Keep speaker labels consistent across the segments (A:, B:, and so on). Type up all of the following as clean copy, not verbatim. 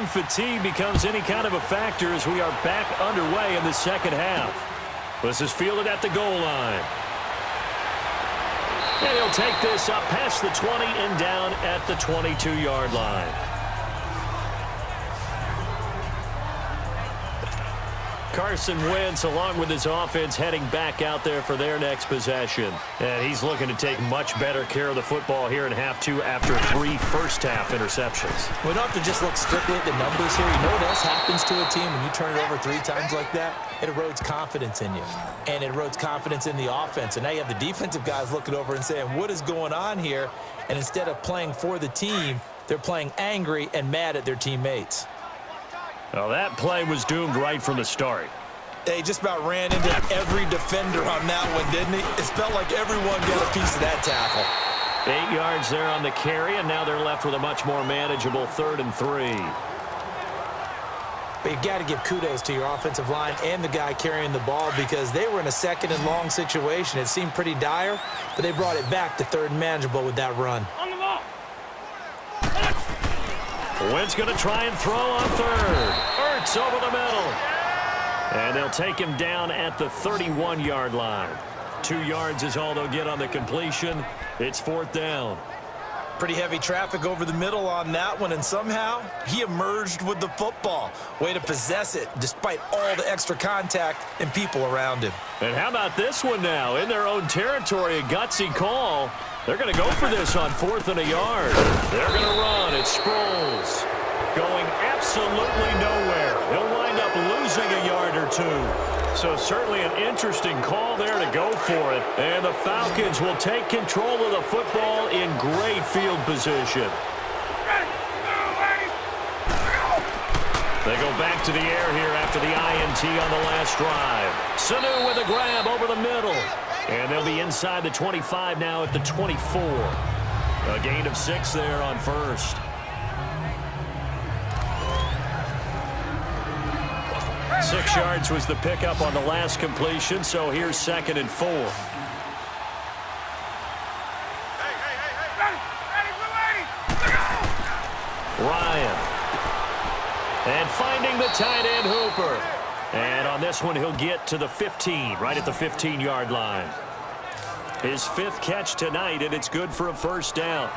A: Game fatigue becomes any kind of a factor as we are back underway in the second half. This is fielded at the goal line. And he'll take this up past the 20 and down at the 22-yard line. Carson Wentz, along with his offense, heading back out there for their next possession. And he's looking to take much better care of the football here in half two after 3 first-half interceptions.
B: We don't have to just look strictly at the numbers here. You know what else happens to a team when you turn it over 3 times like that? It erodes confidence in you. And it erodes confidence in the offense. And now you have the defensive guys looking over and saying, what is going on here? And instead of playing for the team, they're playing angry and mad at their teammates.
A: Well, that play was doomed right from the start.
B: They just about ran into every defender on that one, didn't he? It felt like everyone got a piece of that tackle.
A: 8 yards there on the carry, and now they're left with a much more manageable 3rd and 3.
B: But you got to give kudos to your offensive line and the guy carrying the ball because they were in a 2nd and long situation. It seemed pretty dire, but they brought it back to 3rd and manageable with that run.
A: Wentz going to try and throw on 3rd. Ertz over the middle. And they'll take him down at the 31-yard line. 2 yards is all they'll get on the completion. It's 4th down.
B: Pretty heavy traffic over the middle on that one, and somehow he emerged with the football. Way to possess it despite all the extra contact and people around him.
A: And how about this one now? In their own territory, a gutsy call. They're going to go for this on 4th and a yard. They're going to run. It's Sproles going absolutely nowhere. He'll wind up losing a yard or 2. So certainly an interesting call there to go for it. And the Falcons will take control of the football in great field position. They go back to the air here after the INT on the last drive. Sanu with a grab over the middle. And they'll be inside the 25 now at the 24. A gain of 6 there on 1st. Six yards was the pickup on the last completion, so here's 2nd and 4. Ryan. And finding the tight end Hooper. And on this one, he'll get to the 15, right at the 15-yard line. His 5th catch tonight, and it's good for a 1st down.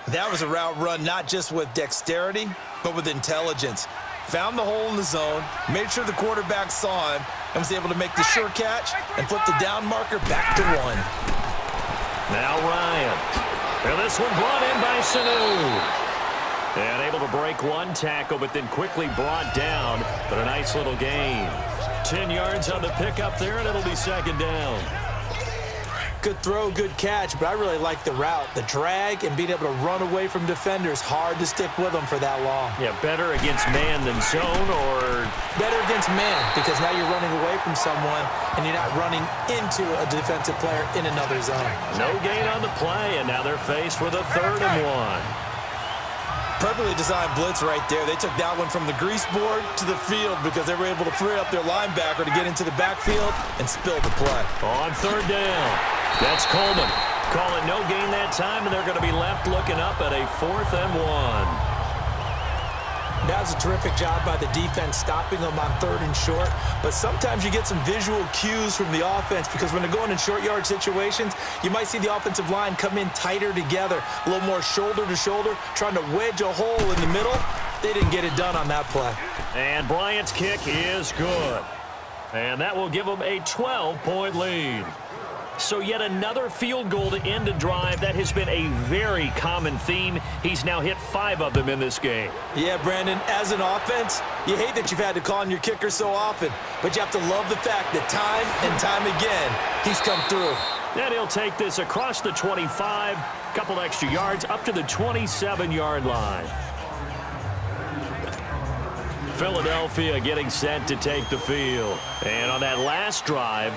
B: That was a route run not just with dexterity, but with intelligence. Found the hole in the zone, made sure the quarterback saw him, and was able to make the sure catch and flip the down marker back to 1.
A: Now Ryan. And this one brought in by Sanu. And able to break 1 tackle, but then quickly brought down. But a nice little gain. 10 yards on the pickup there, and it'll be 2nd down.
B: Good throw, good catch, but I really like the route. The drag and being able to run away from defenders. Hard to stick with them for that long.
A: Yeah, better against man than zone, or?
B: Better against man, because now you're running away from someone, and you're not running into a defensive player in another zone.
A: No gain on the play, and now they're faced with a 3rd and 1.
B: Perfectly designed blitz right there. They took that one from the grease board to the field because they were able to free up their linebacker to get into the backfield and spill the play.
A: On 3rd down, that's Coleman. Calling no gain that time, and they're going to be left looking up at a 4th and 1.
B: That was a terrific job by the defense stopping them on 3rd and short. But sometimes you get some visual cues from the offense because when they're going in short yard situations, you might see the offensive line come in tighter together, a little more shoulder to shoulder, trying to wedge a hole in the middle. They didn't get it done on that play.
A: And Bryant's kick is good. And that will give them a 12-point lead. So yet another field goal to end a drive. That has been a very common theme. He's now hit 5 of them in this game.
B: Yeah, Brandon, as an offense, you hate that you've had to call on your kicker so often, but you have to love the fact that time and time again, he's come through.
A: And he'll take this across the 25, couple extra yards, up to the 27-yard line. Philadelphia getting set to take the field. And on that last drive,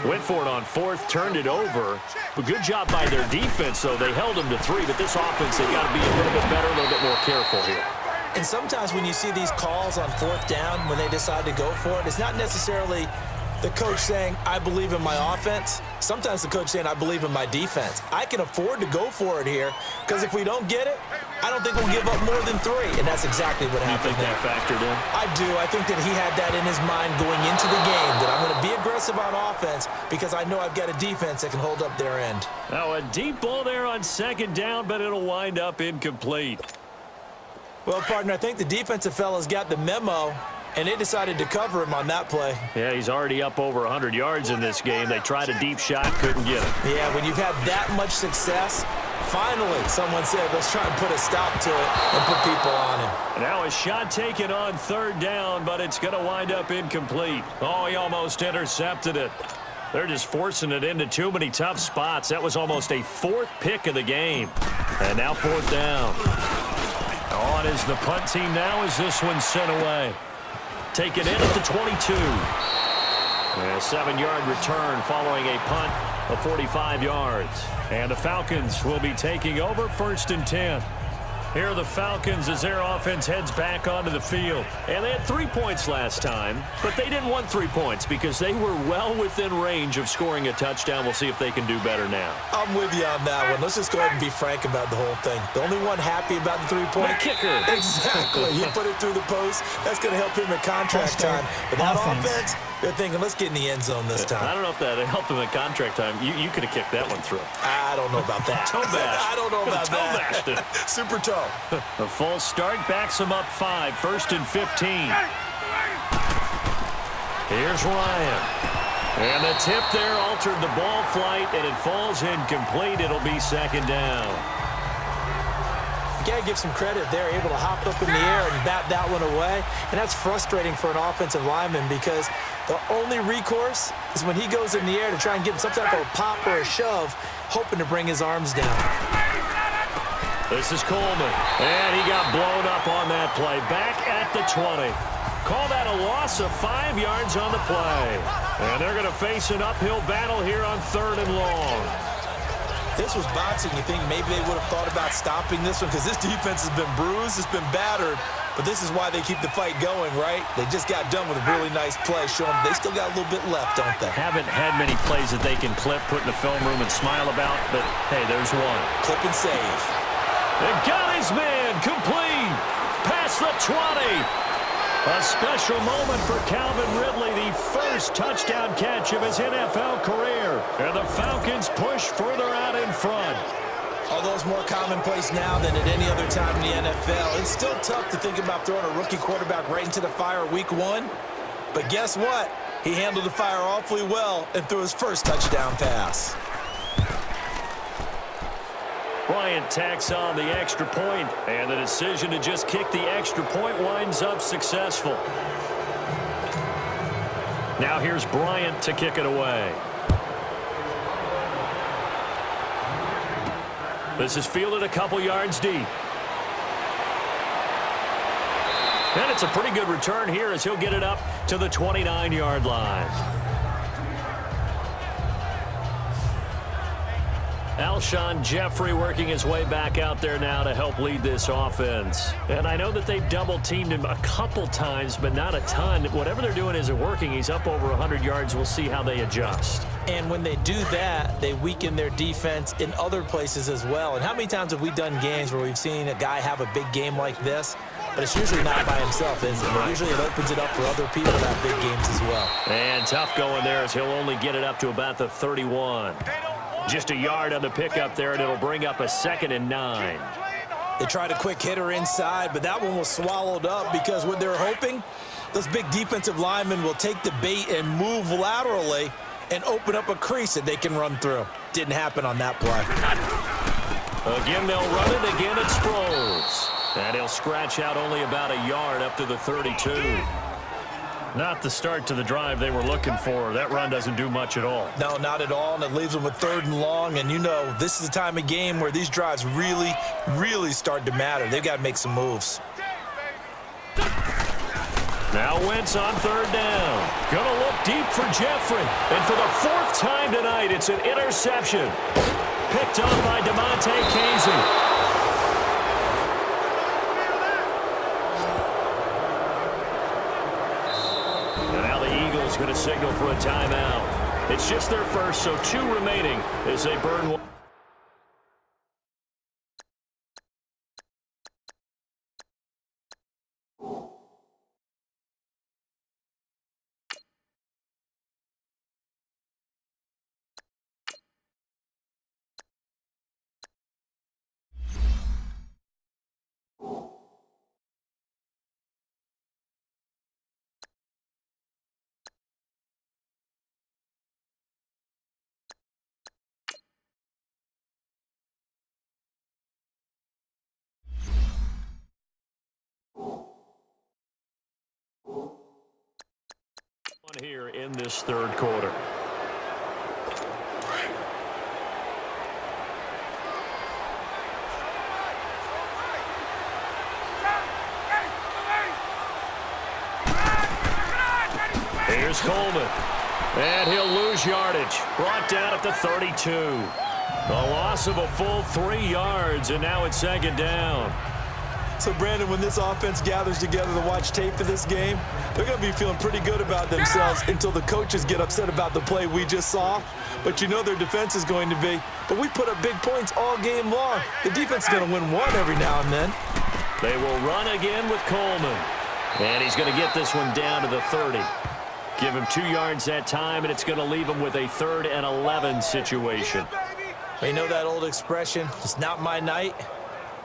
A: went for it on 4th, turned it over. But good job by their defense, though. They held them to 3, but this offense, they've got to be a little bit better, a little bit more careful here.
B: And sometimes when you see these calls on 4th down, when they decide to go for it, it's not necessarily the coach saying, I believe in my offense. Sometimes the coach saying, I believe in my defense. I can afford to go for it here because if we don't get it, I don't think we'll give up more than 3, and that's exactly what happened.
A: You think that factored in?
B: I do. I think that he had that in his mind going into the game, that I'm going to be aggressive on offense because I know I've got a defense that can hold up their end.
A: Now a deep ball there on 2nd down, but it'll wind up incomplete.
B: Well, partner, I think the defensive fellas got the memo, and they decided to cover him on that play.
A: Yeah, he's already up over 100 yards in this game. They tried a deep shot, couldn't get it.
B: Yeah, when you've had that much success, finally someone said, let's try and put a stop to it and put people on him.
A: Now a shot taken on 3rd down, but it's going to wind up incomplete. Oh, he almost intercepted it. They're just forcing it into too many tough spots. That was almost a 4th pick of the game. And now 4th down. On is the punt team now as this one's sent away. Taken in at the 22. A 7-yard return following a punt of 45 yards. And the Falcons will be taking over 1st and 10. Here are the Falcons as their offense heads back onto the field. And they had 3 points last time, but they didn't want 3 points because they were well within range of scoring a touchdown. We'll see if they can do better now.
B: I'm with you on that one. Let's just go ahead and be frank about the whole thing. The only one happy about the 3-point
A: kicker.
B: Exactly. He put it through the post. That's going to help him at contract time. But that offense, they're thinking, let's get in the end zone this time.
A: I don't know if that helped him at contract time. You could have kicked that one through.
B: I don't know about that.
A: Toe bash.
B: I don't know about
A: toe
B: that.
A: bashed it.
B: Super toe.
A: A false start backs him up 5. 1st and 15. Here's Ryan. And the tip there altered the ball flight, and it falls incomplete. It'll be 2nd down.
B: You got to give some credit there, able to hop up in the air and bat that one away. And that's frustrating for an offensive lineman because the only recourse is when he goes in the air to try and get some type of a pop or a shove, hoping to bring his arms down.
A: This is Coleman, and he got blown up on that play. Back at the 20. Call that a loss of 5 yards on the play. And they're going to face an uphill battle here on 3rd and long.
B: This was boxing. You think maybe they would have thought about stopping this one because this defense has been bruised, it's been battered, but this is why they keep the fight going, right? They just got done with a really nice play, showing they still got a little bit left, don't they?
A: Haven't had many plays that they can clip, put in the film room, and smile about, but hey, there's one.
B: Clip and save.
A: They got his man complete. Past the 20. A special moment for Calvin Ridley, the first touchdown catch of his NFL career. And the Falcons push further out in front.
B: Although it's more commonplace now than at any other time in the NFL, it's still tough to think about throwing a rookie quarterback right into the fire week 1. But guess what? He handled the fire awfully well and threw his first touchdown pass.
A: Bryant tacks on the extra point, and the decision to just kick the extra point winds up successful. Now here's Bryant to kick it away. This is fielded a couple yards deep. And it's a pretty good return here as he'll get it up to the 29-yard line. Alshon Jeffrey working his way back out there now to help lead this offense. And I know that they've double-teamed him a couple times, but not a ton. Whatever they're doing isn't working. He's up over 100 yards. We'll see how they adjust.
B: And when they do that, they weaken their defense in other places as well. And how many times have we done games where we've seen a guy have a big game like this? But it's usually not by himself, is it? Usually it opens it up for other people to have big games as well.
A: And tough going there as he'll only get it up to about the 31. Just a yard on the pickup there, and it'll bring up a 2nd and 9.
B: They tried a quick hitter inside, but that one was swallowed up because what they're hoping, those big defensive linemen will take the bait and move laterally and open up a crease that they can run through. Didn't happen on that play.
A: Again, they'll run it. Again, it Sproles. And he'll scratch out only about a yard up to the 32. Not the start to the drive they were looking for. That run doesn't do much at all.
B: No, not at all, and it leaves them with 3rd and long. And, you know, this is the time of game where these drives really, really start to matter. They've got to make some moves.
A: Now Wentz on 3rd down. Gonna look deep for Jeffrey. And for the 4th time tonight, it's an interception. Picked up by DeMonte Casey. Going to signal for a timeout. It's just their first, so 2 remaining as they burn one. Here in this third quarter. Here's Coleman. And he'll lose yardage. Brought down at the 32. The loss of a full 3 yards, and now it's second down.
B: So, Brandon, when this offense gathers together to watch tape for this game, they're going to be feeling pretty good about themselves until the coaches get upset about the play we just saw. But you know their defense is going to be. But we put up big points all game long. The defense is going to win one every now and then.
A: They will run again with Coleman. And he's going to get this one down to the 30. Give him 2 yards that time, and it's going to leave him with a 3rd and 11 situation.
B: You know that old expression, it's not my night?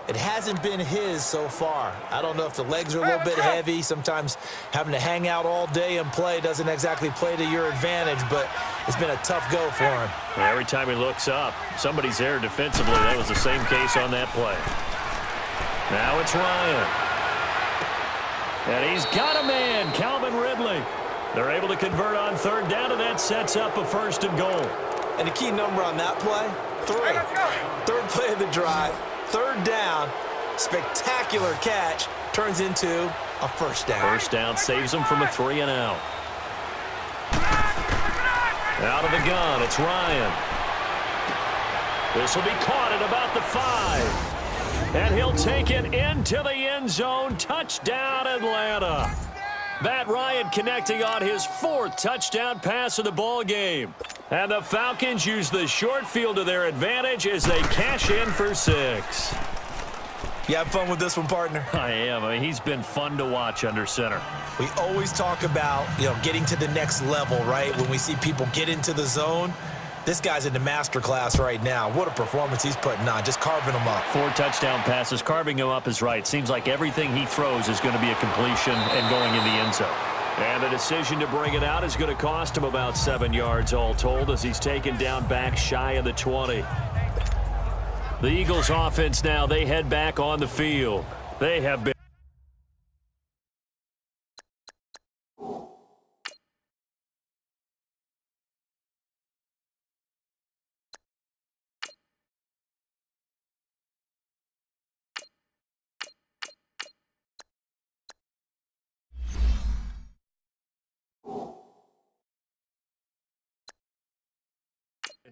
B: It hasn't been his so far. I don't know if the legs are a little bit heavy. Sometimes having to hang out all day and play doesn't exactly play to your advantage, but it's been a tough go for him.
A: Every time he looks up, somebody's there defensively. That was the same case on that play. Now it's Ryan. And he's got a man, Calvin Ridley. They're able to convert on 3rd down, and that sets up a 1st and goal.
B: And the key number on that play, 3. 3rd play of the drive. 3rd down, spectacular catch, turns into a 1st down.
A: 1st down saves them from a 3 and out. Out of the gun, it's Ryan. This will be caught at about the 5. And he'll take it into the end zone. Touchdown, Atlanta. Matt Ryan connecting on his 4th touchdown pass of the ball game. And the Falcons use the short field to their advantage as they cash in for 6.
B: You have fun with this one, partner?
A: I am. I mean, he's been fun to watch under center.
B: We always talk about, getting to the next level, right? When we see people get into the zone, this guy's in the master class right now. What a performance he's putting on, just carving them up. 4
A: touchdown passes. Carving him up is right. Seems like everything he throws is going to be a completion and going in the end zone. And the decision to bring it out is going to cost him about 7 yards all told as he's taken down back shy of the 20. The Eagles offense now, they head back on the field. They have been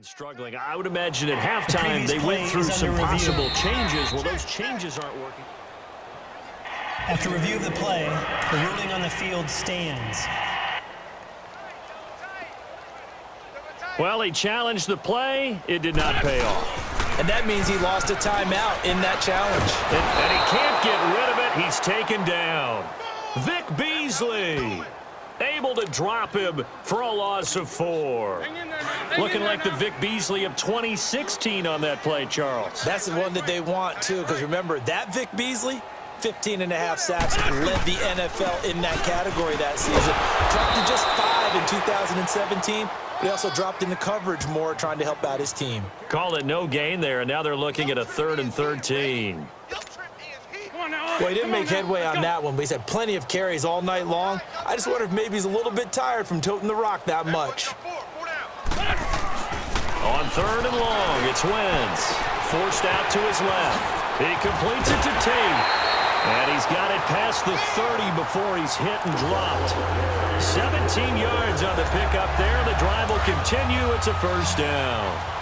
A: struggling. I would imagine at halftime they went through some possible changes. Well, those changes aren't working.
C: After review of the play, the ruling on the field stands.
A: Well, he challenged the play. It did not pay off.
B: And that means he lost a timeout in that challenge.
A: And he can't get rid of it. He's taken down. Vic Beasley able to drop him for a loss of 4. Looking like the Vic Beasley of 2016 on that play, Charles.
B: That's the one that they want, too, because remember, that Vic Beasley, 15.5 sacks, led the NFL in that category that season. Dropped to just 5 in 2017. He also dropped into coverage more, trying to help out his team.
A: Call it no gain there, and now they're looking at a 3rd and 13.
B: Well, he didn't make headway on that one, but he's had plenty of carries all night long. I just wonder if maybe he's a little bit tired from toting the rock that much.
A: On 3rd and long, it's Wentz. Forced out to his left. He completes it to Tate. And he's got it past the 30 before he's hit and dropped. 17 yards on the pickup there. The drive will continue. It's a 1st down.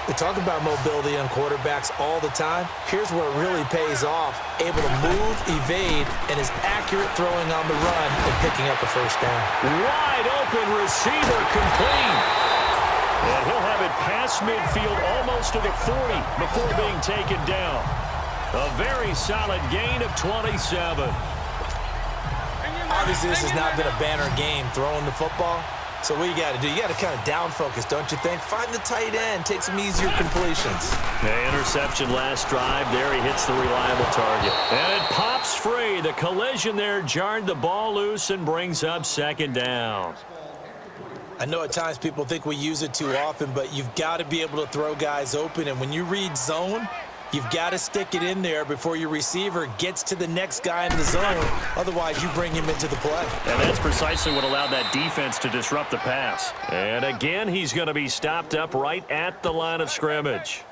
B: We talk about mobility on quarterbacks all the time. Here's where it really pays off. Able to move, evade, and is accurate throwing on the run and picking up a 1st down.
A: Wide open receiver complete. And he'll have it past midfield almost to the 40 before being taken down. A very solid gain of 27.
B: Obviously, this has not been a banner game throwing the football. So what you got to do, you got to kind of down focus, don't you think? Find the tight end, take some easier completions.
A: The interception last drive. There he hits the reliable target. And it pops free. The collision there jarred the ball loose and brings up 2nd down.
B: I know at times people think we use it too often, but you've got to be able to throw guys open. And when you read zone, You've got to stick it in there before your receiver gets to the next guy in the zone. Otherwise, you bring him into the play.
A: And that's precisely what allowed that defense to disrupt the pass. And again, he's going to be stopped up right at the line of scrimmage.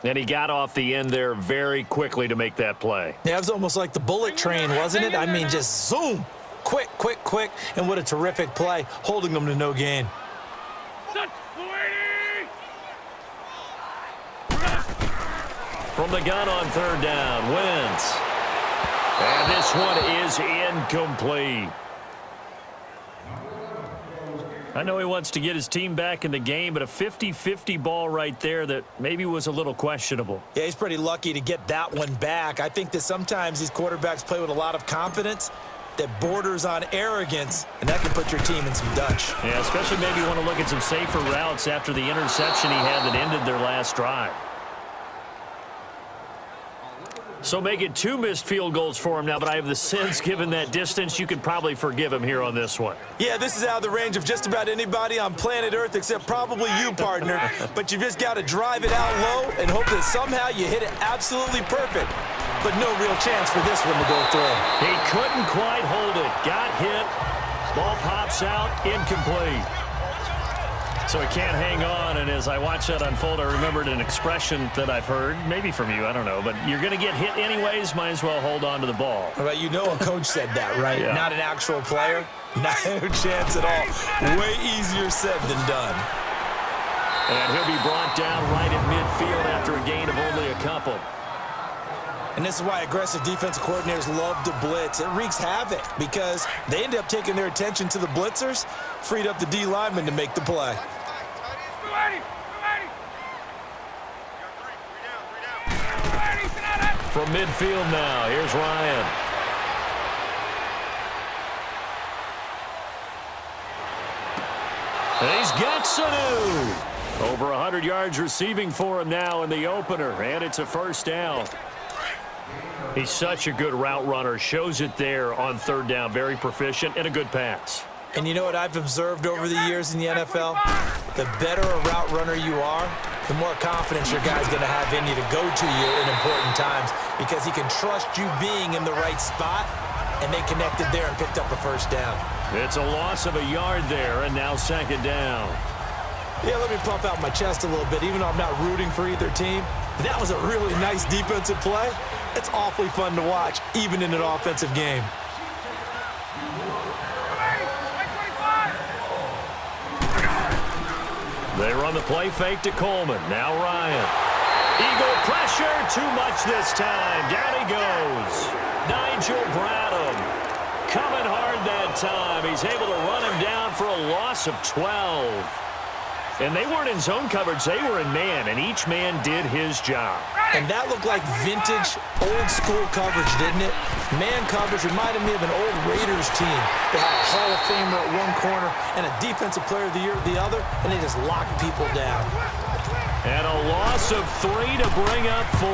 A: And he got off the end there very quickly to make that play.
B: Yeah, it was almost like the bullet train, wasn't it? I mean, just zoom. Quick, quick, quick. And what a terrific play, holding them to no gain.
A: From the gun on third down, Wentz. And this one is incomplete. I know he wants to get his team back in the game, but a 50-50 ball right there that maybe was a little questionable.
B: Yeah, he's pretty lucky to get that one back. I think that sometimes these quarterbacks play with a lot of confidence that borders on arrogance, and that can put your team in some Dutch.
A: Yeah, especially maybe you want to look at some safer routes after the interception he had that ended their last drive. So make it 2 missed field goals for him now, but I have the sense, given that distance, you could probably forgive him here on this one.
B: Yeah, this is out of the range of just about anybody on planet Earth except probably you, partner. But you just got to drive it out low and hope that somehow you hit it absolutely perfect. But no real chance for this one to go through.
A: He couldn't quite hold it. Got hit. Ball pops out. Incomplete. So he can't hang on, and as I watch that unfold, I remembered an expression that I've heard, maybe from you, I don't know, but you're going to get hit anyways, might as well hold on to the ball.
B: Well, you know a coach said that, right?
A: Yeah.
B: Not an actual player. No chance at all. Way easier said than done.
A: And he'll be brought down right at midfield after a gain of only a couple.
B: And this is why aggressive defensive coordinators love to blitz. It wreaks havoc because they end up taking their attention to the blitzers, freed up the D lineman to make the play.
A: From midfield now, here's Ryan. And he's got Sanu. Over 100 yards receiving for him now in the opener, and it's a first down. He's such a good route runner. Shows it there on third down. Very proficient and a good pass.
B: And you know what I've observed over the years in the NFL? The better a route runner you are, the more confidence your guy's going to have in you to go to you in important times because he can trust you being in the right spot, and they connected there and picked up a first down.
A: It's a loss of a yard there, and now second down.
B: Yeah, let me pump out my chest a little bit, even though I'm not rooting for either team. That was a really nice defensive play. It's awfully fun to watch, even in an offensive game.
A: They run the play fake to Coleman. Now Ryan. Eagle pressure. Too much this time. Down he goes. Nigel Bradham coming hard that time. He's able to run him down for a loss of 12. And they weren't in zone coverage. They were in man, and each man did his job.
B: And that looked like vintage, old-school coverage, didn't it? Man coverage reminded me of an old Raiders team. They had a Hall of Famer at one corner and a Defensive Player of the Year at the other, and they just locked people down.
A: And a loss of 3 to bring up 4.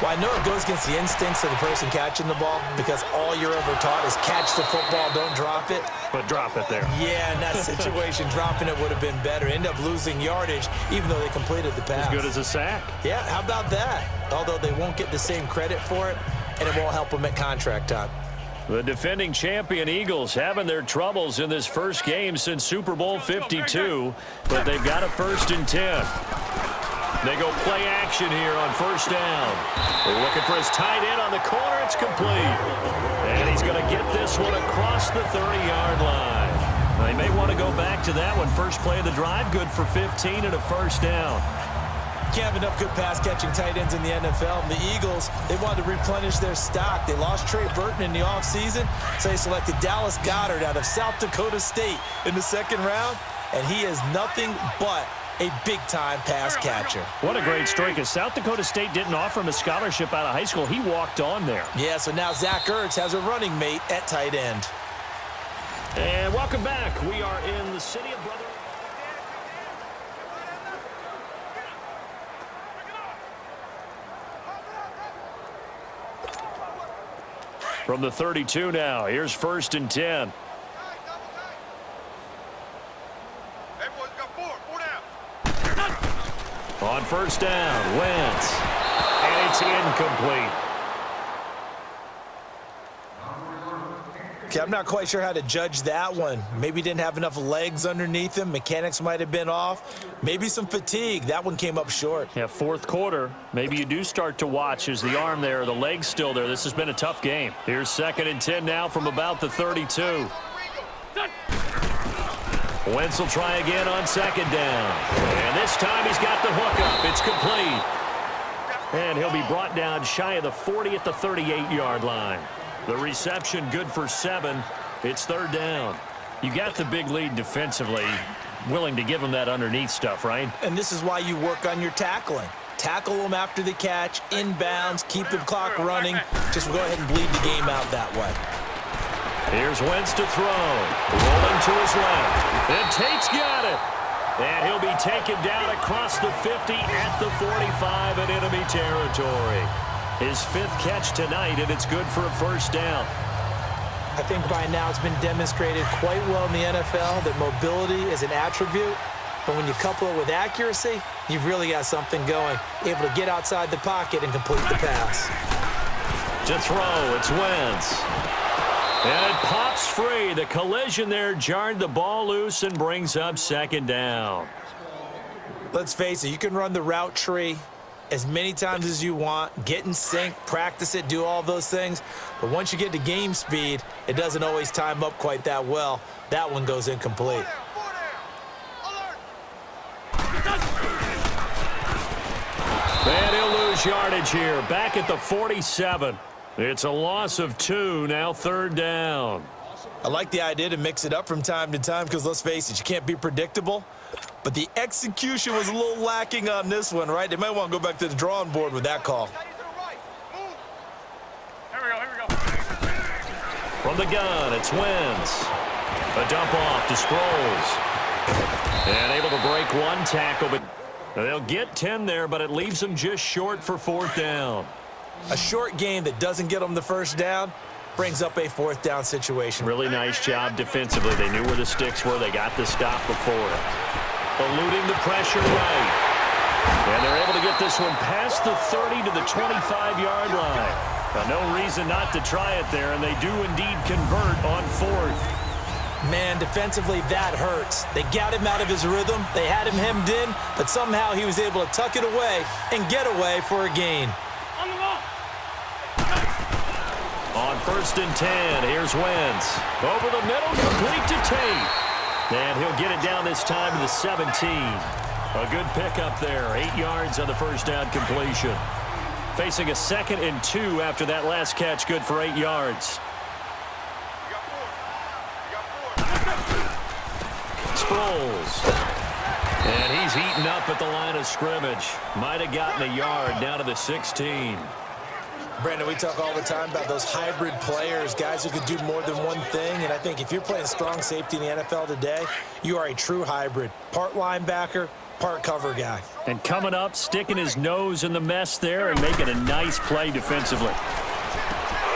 B: Well, I know it goes against the instincts of the person catching the ball because all you're ever taught is catch the football, don't drop it.
A: But drop it there.
B: Yeah, in that situation, dropping it would have been better. End up losing yardage, even though they completed the pass.
A: As good as a sack.
B: Yeah, how about that? Although they won't get the same credit for it, and it won't help them at contract time.
A: The defending champion Eagles having their troubles in this first game since Super Bowl 52, but they've got a 1st and 10. They go play action here on first down. They're looking for his tight end on the corner. It's complete. And he's going to get this one across the 30-yard line. Now, they may want to go back to that one. First play of the drive, good for 15 and a first down.
B: Can't have enough good pass-catching tight ends in the NFL. And the Eagles, they wanted to replenish their stock. They lost Trey Burton in the offseason, so they selected Dallas Goedert out of South Dakota State in the 2nd round, and he is nothing but a big-time pass catcher.
A: What a great story, because South Dakota State didn't offer him a scholarship out of high school. He walked on there.
B: Yeah, so now Zach Ertz has a running mate at tight end.
A: And welcome back. We are in the city of Brother. From the 32 now, here's 1st and 10. On first down, Wentz. And it's incomplete.
B: Okay, I'm not quite sure how to judge that one. Maybe didn't have enough legs underneath him. Mechanics might have been off. Maybe some fatigue. That one came up short.
A: Yeah, fourth quarter. Maybe you do start to watch. Is the arm there, the leg's still there? This has been a tough game. Here's 2nd and 10 now from about the 32. Wentz will try again on 2nd down. And this time he's got the hook up. It's complete. And he'll be brought down shy of the 40 at the 38-yard line. The reception good for 7. It's 3rd down. You got the big lead defensively. Willing to give him that underneath stuff, right?
B: And this is why you work on your tackling. Tackle them after the catch, inbounds, keep the clock running. Just go ahead and bleed the game out that way.
A: Here's Wentz to throw. Rolling to his left. And Tate's got it. And he'll be taken down across the 50 at the 45 in enemy territory. His 5th catch tonight, and it's good for a 1st down.
B: I think by now it's been demonstrated quite well in the NFL that mobility is an attribute. But when you couple it with accuracy, you've really got something going. Able to get outside the pocket and complete the pass.
A: To throw, it's Wentz. And it pops free. The collision there jarred the ball loose and brings up 2nd down.
B: Let's face it, you can run the route tree as many times as you want, get in sync, practice it, do all those things. But once you get to game speed, it doesn't always time up quite that well. That one goes incomplete.
A: And he'll lose yardage here. Back at the 47. It's a loss of 2, now 3rd down.
B: I like the idea to mix it up from time to time because, let's face it, you can't be predictable. But the execution was a little lacking on this one, right? They might want to go back to the drawing board with that call.
D: Here we go.
A: From the gun, it's Wentz. A dump off to Sproles. And able to break one tackle, but they'll get 10 there, but it leaves them just short for 4th down.
B: A short game that doesn't get them the 1st down brings up a 4th down situation.
A: Really nice job defensively. They knew where the sticks were. They got the stop before it. Eluding the pressure right. And they're able to get this one past the 30 to the 25-yard line. Now, no reason not to try it there, and they do indeed convert on 4th.
B: Man, defensively, that hurts. They got him out of his rhythm. They had him hemmed in, but somehow he was able to tuck it away and get away for a gain.
D: On the ball.
A: On 1st and 10, here's Wentz. Over the middle, complete to Tate. And he'll get it down this time to the 17. A good pickup there. 8 yards on the 1st down completion. Facing a 2nd and 2 after that last catch, good for 8 yards. Sproles. And he's eaten up at the line of scrimmage. Might have gotten a yard down to the 16.
B: Brandon, we talk all the time about those hybrid players, guys who could do more than one thing. And I think if you're playing strong safety in the NFL today, you are a true hybrid. Part linebacker, part cover guy.
A: And coming up, sticking his nose in the mess there and making a nice play defensively.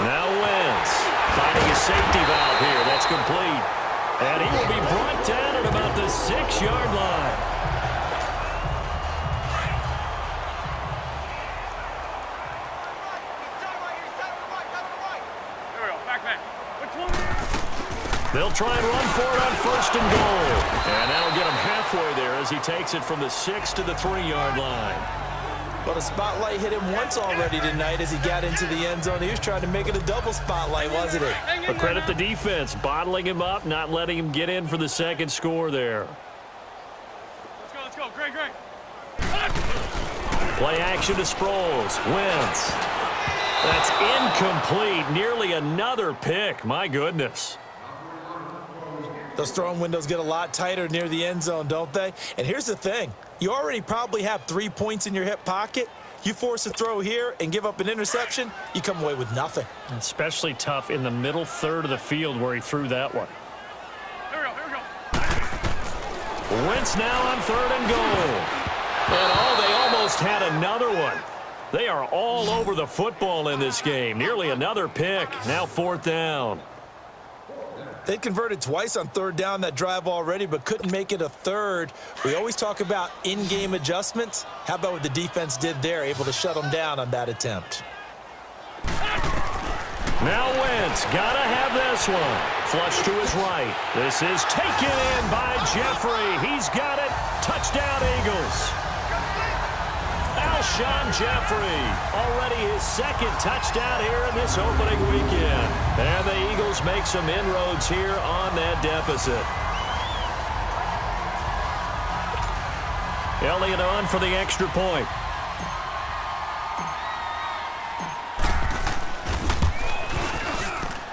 A: Now Wentz finding a safety valve here. That's complete. And he will be brought down at about the 6-yard line. They'll try and run for it on 1st and goal. And that'll get him halfway there as he takes it from the 6 to the 3-yard line.
B: Well, the spotlight hit him once already tonight as he got into the end zone. He was trying to make it a double spotlight, wasn't he?
A: But credit the defense, bottling him up, not letting him get in for the 2nd score there.
D: Let's go. Great.
A: Play action to Sproles. Wentz. That's incomplete. Nearly another pick. My goodness.
B: Those throwing windows get a lot tighter near the end zone, don't they? And here's the thing. You already probably have 3 points in your hip pocket. You force a throw here and give up an interception, you come away with nothing.
A: Especially tough in the middle third of the field where he threw that one.
D: Here we go.
A: Wentz now on 3rd and goal. And they almost had another one. They are all over the football in this game. Nearly another pick. Now 4th down.
B: They converted twice on third down that drive already, but couldn't make it a third. We always talk about in-game adjustments. How about what the defense did there, able to shut them down on that attempt?
A: Now Wentz, gotta have this one. Flush to his right. This is taken in by Jeffrey. He's got it. Touchdown, Eagles. Alshon Jeffrey, already his second touchdown here in this opening weekend. And the Eagles make some inroads here on that deficit. Elliott on for the extra point.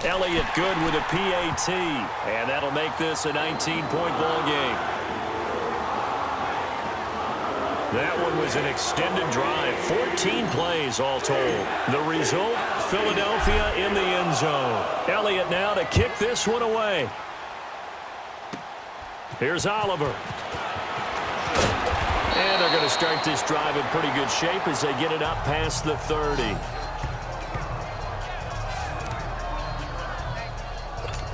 A: Elliott good with a PAT, and that'll make this a 19-point ball game. That one was an extended drive, 14 plays all told. The result, Philadelphia in the end zone. Elliott now to kick this one away. Here's Oliver. And they're going to start this drive in pretty good shape as they get it up past the 30.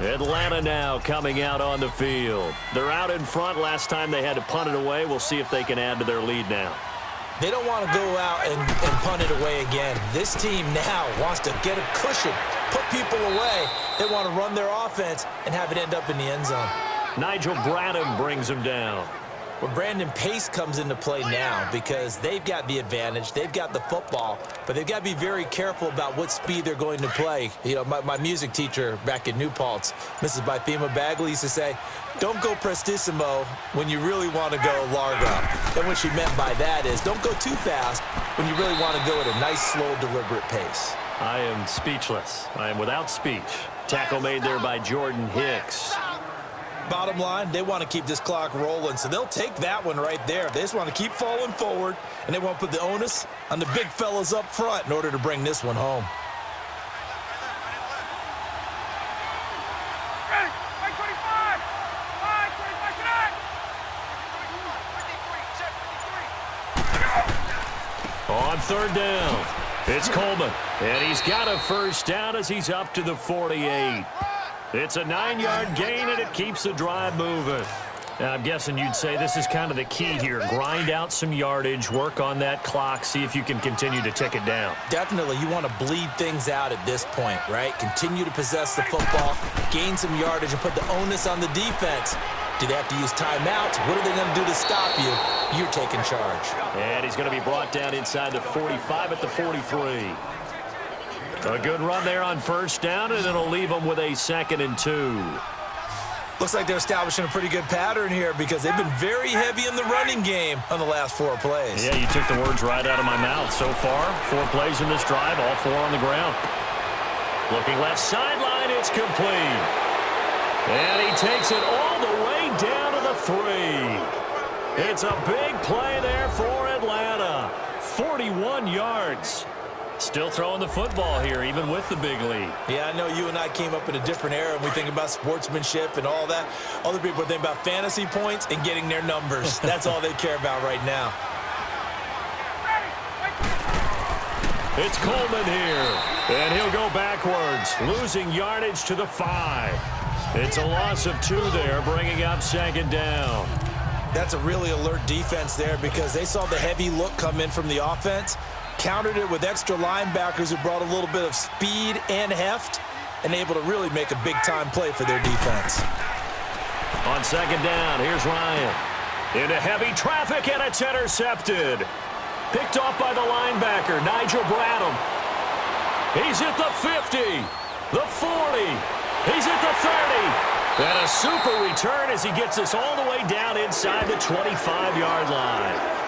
A: Atlanta now coming out on the field. They're out in front. Last time they had to punt it away. We'll see if they can add to their lead now.
B: They don't want to go out and punt it away again. This team now wants to get a cushion, put people away. They want to run their offense and have it end up in the end zone.
A: Nigel Bradham brings him down.
B: Well, Brandon Pace comes into play now because they've got the advantage. They've got the football, but they've got to be very careful about what speed they're going to play. You know, my music teacher back in New Paltz, Mrs. Bythema Bagley, used to say, don't go prestissimo when you really want to go largo. And what she meant by that is don't go too fast when you really want to go at a nice, slow, deliberate pace.
A: I am speechless. I am without speech. Tackle made there by Jordan Hicks.
B: Bottom line, they want to keep this clock rolling, so they'll take that one right there. They just want to keep falling forward, and they want to put the onus on the big fellas up front in order to bring this one home.
D: Ready, 25! 5, 25 tonight!
A: On third down, it's Coleman, and he's got a first down as he's up to the 48. It's a 9-yard gain, and it keeps the drive moving. Now, I'm guessing you'd say this is kind of the key here. Grind out some yardage, work on that clock, see if you can continue to tick it down.
B: Definitely, you want to bleed things out at this point, right? Continue to possess the football, gain some yardage, and put the onus on the defense. Do they have to use timeouts? What are they going to do to stop you? You're taking charge.
A: And he's going to be brought down inside the 45 at the 43. A good run there on first down, and it'll leave them with a 2nd and 2.
B: Looks like they're establishing a pretty good pattern here because they've been very heavy in the running game on the last 4 plays.
A: Yeah, you took the words right out of my mouth. So far, 4 plays in this drive, all 4 on the ground. Looking left sideline, it's complete. And he takes it all the way down to the 3. It's a big play there for Atlanta. 41 yards. Still throwing the football here, even with the big lead.
B: Yeah, I know you and I came up in a different era, and we think about sportsmanship and all that. Other people think about fantasy points and getting their numbers. That's all they care about right now.
A: It's Coleman here, and he'll go backwards, losing yardage to the 5. It's a loss of 2 there, bringing up 2nd down.
B: That's a really alert defense there because they saw the heavy look come in from the offense, countered it with extra linebackers who brought a little bit of speed and heft, and able to really make a big-time play for their defense.
A: On 2nd down, here's Ryan. Into heavy traffic, and it's intercepted. Picked off by the linebacker, Nigel Bradham. He's at the 50, the 40. He's at the 30. And a super return as he gets us all the way down inside the 25-yard line.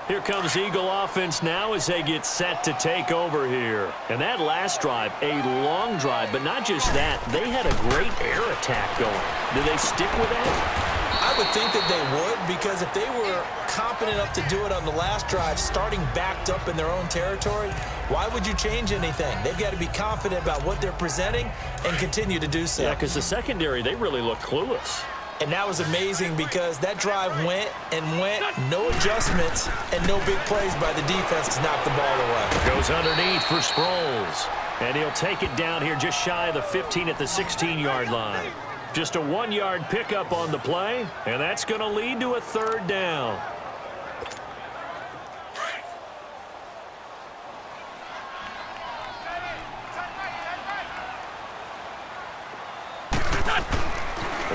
A: Here comes Eagle offense now as they get set to take over here. And that last drive, a long drive, but not just that. They had a great air attack going. Do they stick with that?
B: I would think that they would, because if they were competent enough to do it on the last drive, starting backed up in their own territory, why would you change anything? They've got to be confident about what they're presenting and continue to do so.
A: Yeah, because the secondary, they really looked clueless.
B: And that was amazing because that drive went and went, no adjustments, and no big plays by the defense to knock the ball away.
A: Goes underneath for Sproles. And he'll take it down here just shy of the 15 at the 16-yard line. Just a 1-yard pickup on the play, and that's going to lead to a third down.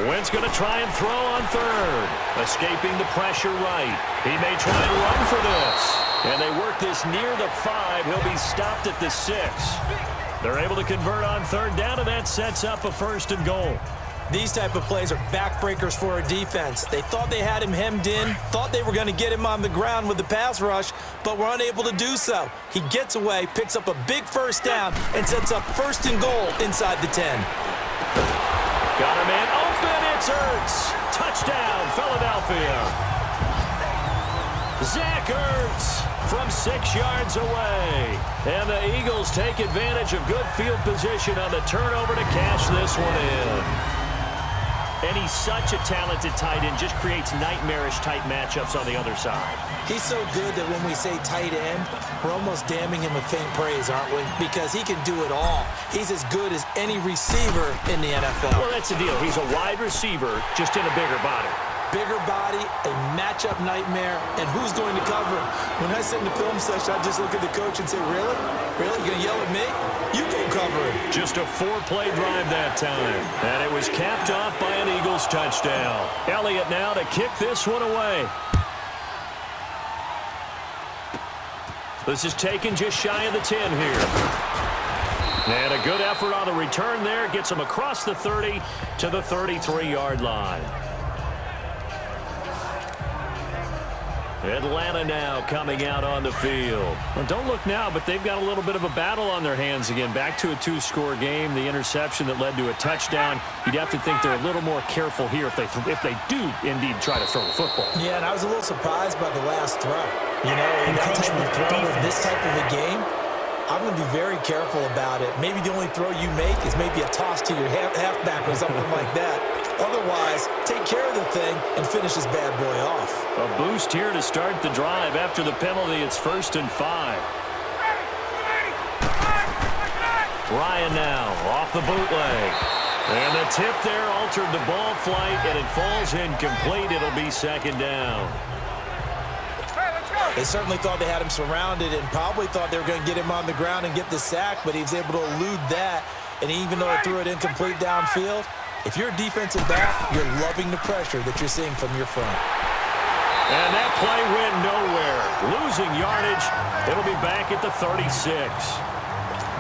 A: Wentz going to try and throw on third. Escaping the pressure right. He may try and run for this. And they work this near the 5. He'll be stopped at the 6. They're able to convert on third down, and that sets up a 1st and goal.
B: These type of plays are backbreakers for a defense. They thought they had him hemmed in, thought they were going to get him on the ground with the pass rush, but were unable to do so. He gets away, picks up a big 1st down, and sets up 1st and goal inside the 10.
A: Got a man open. It's Ertz. Touchdown, Philadelphia. Zach Ertz from 6 yards away. And the Eagles take advantage of good field position on the turnover to cash this one in. And he's such a talented tight end, just creates nightmarish-type matchups on the other side.
B: He's so good that when we say tight end, we're almost damning him with faint praise, aren't we? Because he can do it all. He's as good as any receiver in the NFL.
A: Well, that's the deal. He's a wide receiver, just in a bigger body.
B: Bigger body, a matchup nightmare, and who's going to cover him? When I sit in the film session, I just look at the coach and say, really? Really? You gonna yell at me? You go cover him.
A: Just a 4-play drive that time. And it was capped off by an Eagles touchdown. Elliott now to kick this one away. This is taken just shy of the 10 here. And a good effort on the return there. Gets him across the 30 to the 33-yard line. Atlanta now coming out on the field. Well, don't look now, but they've got a little bit of a battle on their hands again. Back to a 2-score game. The interception that led to a touchdown. You'd have to think they're a little more careful here if they do indeed try to throw the football.
B: Yeah, and I was a little surprised by the last throw. You know, in that type of throw, in this type of a game, I'm going to be very careful about it. Maybe the only throw you make is maybe a toss to your halfback or something like that. Otherwise, take care of the thing and finish this bad boy off.
A: A boost here to start the drive. After the penalty, it's 1st and 5. Ryan now off the bootleg. And the tip there altered the ball flight, and it falls incomplete. It'll be 2nd down.
B: They certainly thought they had him surrounded and probably thought they were going to get him on the ground and get the sack, but he was able to elude that. And even though it threw it incomplete downfield, if you're a defensive back, you're loving the pressure that you're seeing from your front.
A: And that play went nowhere. Losing yardage. It'll be back at the 36.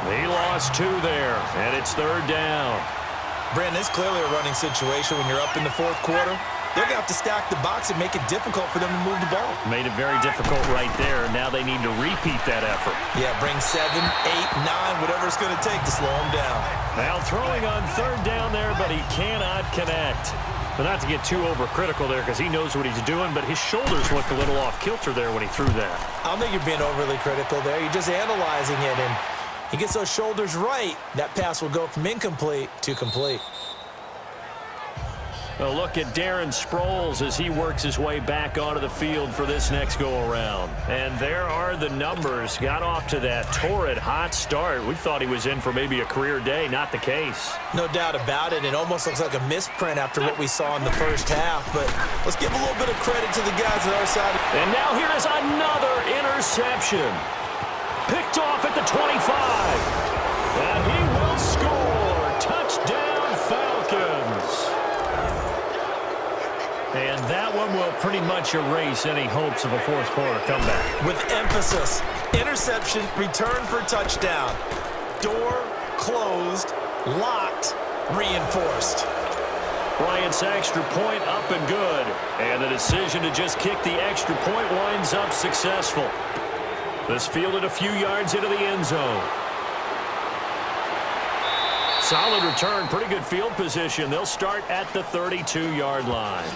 A: He lost 2 there, and it's 3rd down.
B: Brandon, it's clearly a running situation when you're up in the 4th quarter. They're going to have to stack the box and make it difficult for them to move the ball.
A: Made it very difficult right there. Now they need to repeat that effort.
B: Yeah, bring 7, 8, 9, whatever it's going to take to slow them down.
A: Now throwing on 3rd down there, but he cannot connect. But not to get too overcritical there because he knows what he's doing, but his shoulders looked a little off kilter there when he threw that. I
B: don't think you're being overly critical there. You're just analyzing it, and he gets those shoulders right. That pass will go from incomplete to complete.
A: A look at Darren Sproles as he works his way back onto the field for this next go-around. And there are the numbers. Got off to that torrid hot start. We thought he was in for maybe a career day. Not the case.
B: No doubt about it. It almost looks like a misprint after what we saw in the first half. But let's give a little bit of credit to the guys on our side.
A: And now here is another interception. Picked off at the 25. And he will score. Touchdown, Falcons. And that one will pretty much erase any hopes of a 4th quarter comeback.
B: With emphasis, interception, return for touchdown. Door closed, locked, reinforced.
A: Bryant's extra point up and good. And the decision to just kick the extra point winds up successful. This fielded a few yards into the end zone. Solid return, pretty good field position. They'll start at the 32-yard line.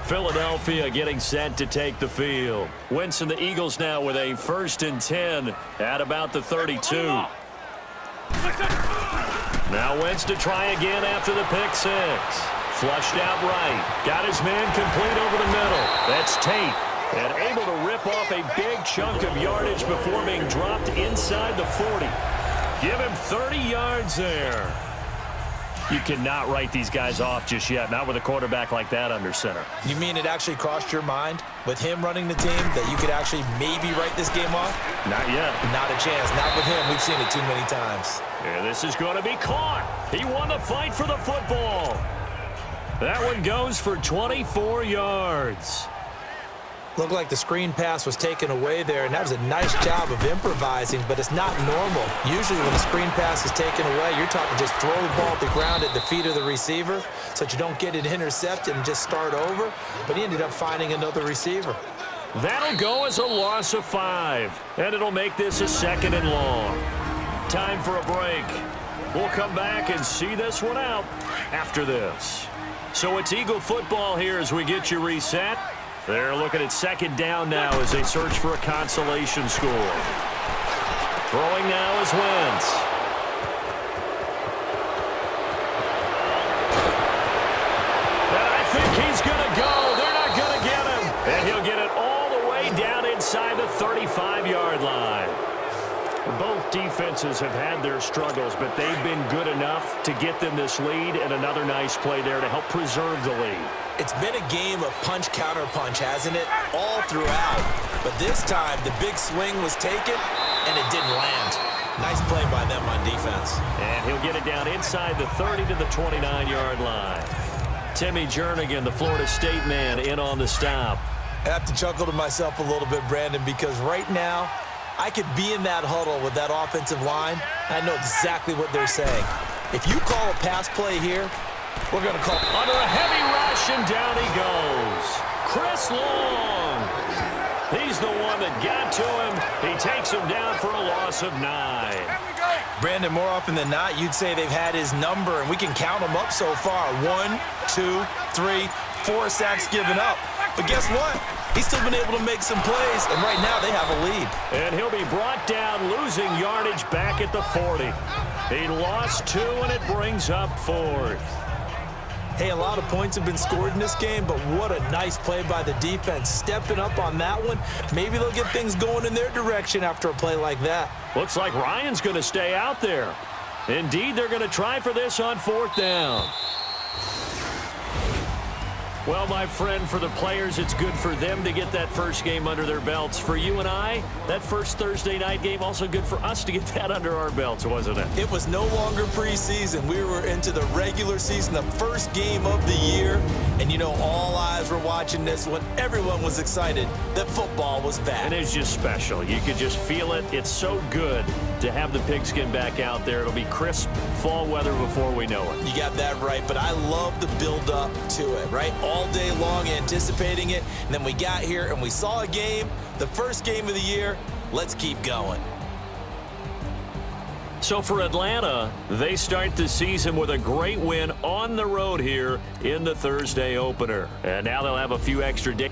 A: Philadelphia getting set to take the field. Wentz and the Eagles now with a 1st and 10 at about the 32. Now Wentz to try again after the pick six. Flushed out right. Got his man complete over the middle. That's Tate. And able to rip off a big chunk of yardage before being dropped inside the 40. Give him 30 yards there. You cannot write these guys off just yet, not with a quarterback like that under center.
B: You mean it actually crossed your mind with him running the team that you could actually maybe write this game off?
A: Not yet.
B: Not a chance. Not with him. We've seen it too many times.
A: Yeah, this is going to be caught. He won the fight for the football. That one goes for 24 yards.
B: Looked like the screen pass was taken away there, and that was a nice job of improvising, but it's not normal. Usually when the screen pass is taken away, you're talking just throw the ball at the ground at the feet of the receiver so that you don't get it intercepted and just start over, but he ended up finding another receiver.
A: That'll go as a loss of 5, and it'll make this a 2nd and long. Time for a break. We'll come back and see this one out after this. So it's Eagle football here as we get you reset. They're looking at 2nd down now as they search for a consolation score. Throwing now is Wentz. And I think he's going to go. They're not going to get him. And he'll get it all the way down inside the 35-yard line. Both defenses have had their struggles, but they've been good enough to get them this lead, and another nice play there to help preserve the lead.
B: It's been a game of punch-counter-punch, hasn't it? All throughout. But this time, the big swing was taken, and it didn't land. Nice play by them on defense.
A: And he'll get it down inside the 30 to the 29-yard line. Timmy Jernigan, the Florida State man, in on the stop.
B: I have to chuckle to myself a little bit, Brandon, because right now, I could be in that huddle with that offensive line. I know exactly what they're saying. If you call a pass play here, we're going to call
A: under a heavy rush, and down he goes. Chris Long. He's the one that got to him. He takes him down for a loss of 9.
B: Brandon, more often than not, you'd say they've had his number, and we can count them up so far. 1, 2, 3, 4 sacks given up. But guess what? He's still been able to make some plays, and right now they have a lead.
A: And he'll be brought down, losing yardage back at the 40. He lost 2, and it brings up 4th.
B: Hey, a lot of points have been scored in this game, but what a nice play by the defense. Stepping up on that one, maybe they'll get things going in their direction after a play like that.
A: Looks like Ryan's going to stay out there. Indeed, they're going to try for this on 4th down. Well, my friend, for the players, it's good for them to get that first game under their belts. For you and I, that first Thursday night game, also good for us to get that under our belts, wasn't it?
B: It was no longer preseason. We were into the regular season, the first game of the year. And, you know, all eyes were watching this when everyone was excited that football was back.
A: And it's just special. You could just feel it. It's so good to have the pigskin back out there. It'll be crisp fall weather before we know it.
B: You got that right, but I love the build-up to it, right? All day long anticipating it, and then we got here and we saw a game, the first game of the year. Let's keep going.
A: So for Atlanta, they start the season with a great win on the road here in the Thursday opener. And now they'll have a few extra days.